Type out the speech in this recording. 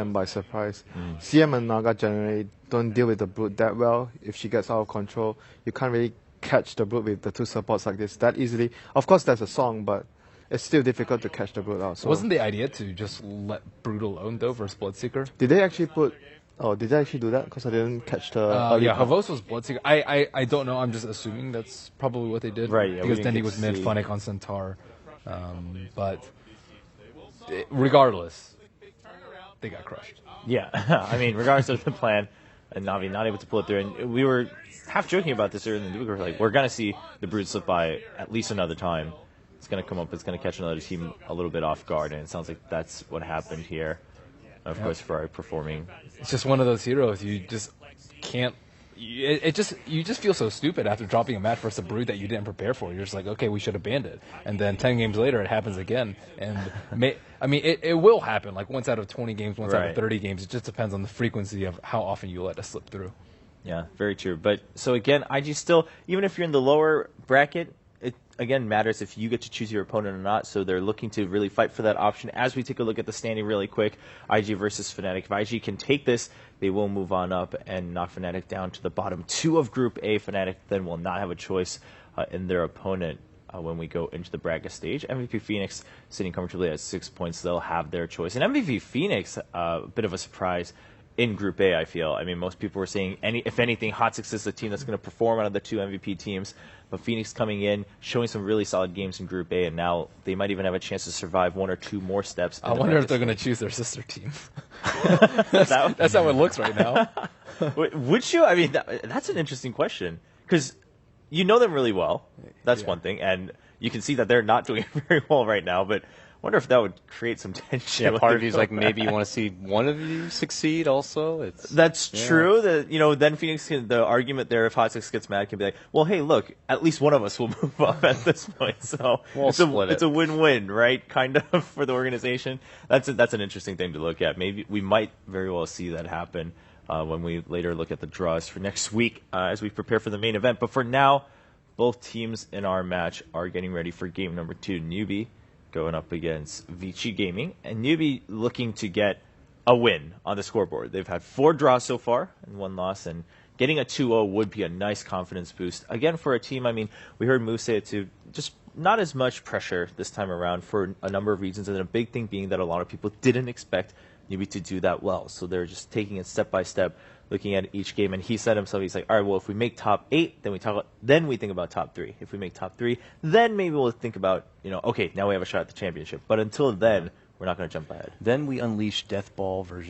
them by surprise. CM and Naga generally don't deal with the Brute that well. If she gets out of control, you can't really catch the Brute with the two supports like this that easily. Of course, there's a song, but it's still difficult to catch the Brute out. So wasn't the idea to just let Brute alone, though, versus Bloodseeker? did they actually put... Oh, did they actually do that? Because I didn't catch the... early part. Havos was Bloodseeker. I don't know. I'm just assuming that's probably what they did. Right, yeah, because Dendi was mid, Funnick on Centaur. But regardless, they got crushed. Yeah, I mean, regardless of the plan, and Navi not able to pull it through. And we were half joking about this earlier in the week. We were like, we're going to see the Brute slip by at least another time. It's going to come up. It's going to catch another team a little bit off guard. And it sounds like that's what happened here. Of course, Ferrari performing. It's just one of those heroes you just can't. You just feel so stupid after dropping a match versus a Brute that you didn't prepare for. You're just like, okay, we should have banned it. And then 10 games later, it happens again. And it will happen. Like once out of 20 games, once out of 30 games. It just depends on the frequency of how often you let it slip through. Yeah, very true. But so again, IG still, even if you're in the lower bracket, it again matters if you get to choose your opponent or not. So they're looking to really fight for that option. As we take a look at the standing really quick, IG versus Fnatic. If IG can take this, they will move on up and knock Fnatic down to the bottom two of Group A. Fnatic then will not have a choice in their opponent when we go into the bracket stage. MVP Phoenix sitting comfortably at 6 points. They'll have their choice. And MVP Phoenix, a bit of a surprise in Group A, I feel. I mean, most people were saying, if anything, Hot Six is the team that's going to perform out of the two MVP teams. But Phoenix coming in, showing some really solid games in Group A, and now they might even have a chance to survive one or two more steps. I wonder if they're going to choose their sister team. That's how it looks right now. Would you? I mean, that's an interesting question. Because you know them really well. That's one thing. And you can see that they're not doing very well right now. But I wonder if that would create some tension. Yeah, part of you is like, maybe you want to see one of you succeed also. That's true. Then Phoenix the argument there, if Hot Six gets mad, can be like, well, hey, look, at least one of us will move up at this point. So it's a win-win, right? Kind of for the organization. That's an interesting thing to look at. Maybe we might very well see that happen when we later look at the draws for next week as we prepare for the main event. But for now, both teams in our match are getting ready for game number 2. Newbie going up against Vici Gaming, and Newbie looking to get a win on the scoreboard. They've had 4 draws so far and 1 loss, and getting a 2-0 would be a nice confidence boost. Again, for a team, I mean, we heard Moose say it too, just not as much pressure this time around for a number of reasons, and a big thing being that a lot of people didn't expect Newbie to do that well. So they're just taking it step by step, looking at each game, and he said himself, he's like, all right, well, if we make top 8, then we think about top 3. If we make top 3, then maybe we'll think about, okay, now we have a shot at the championship. But until then, we're not going to jump ahead. Then we unleash Death Ball version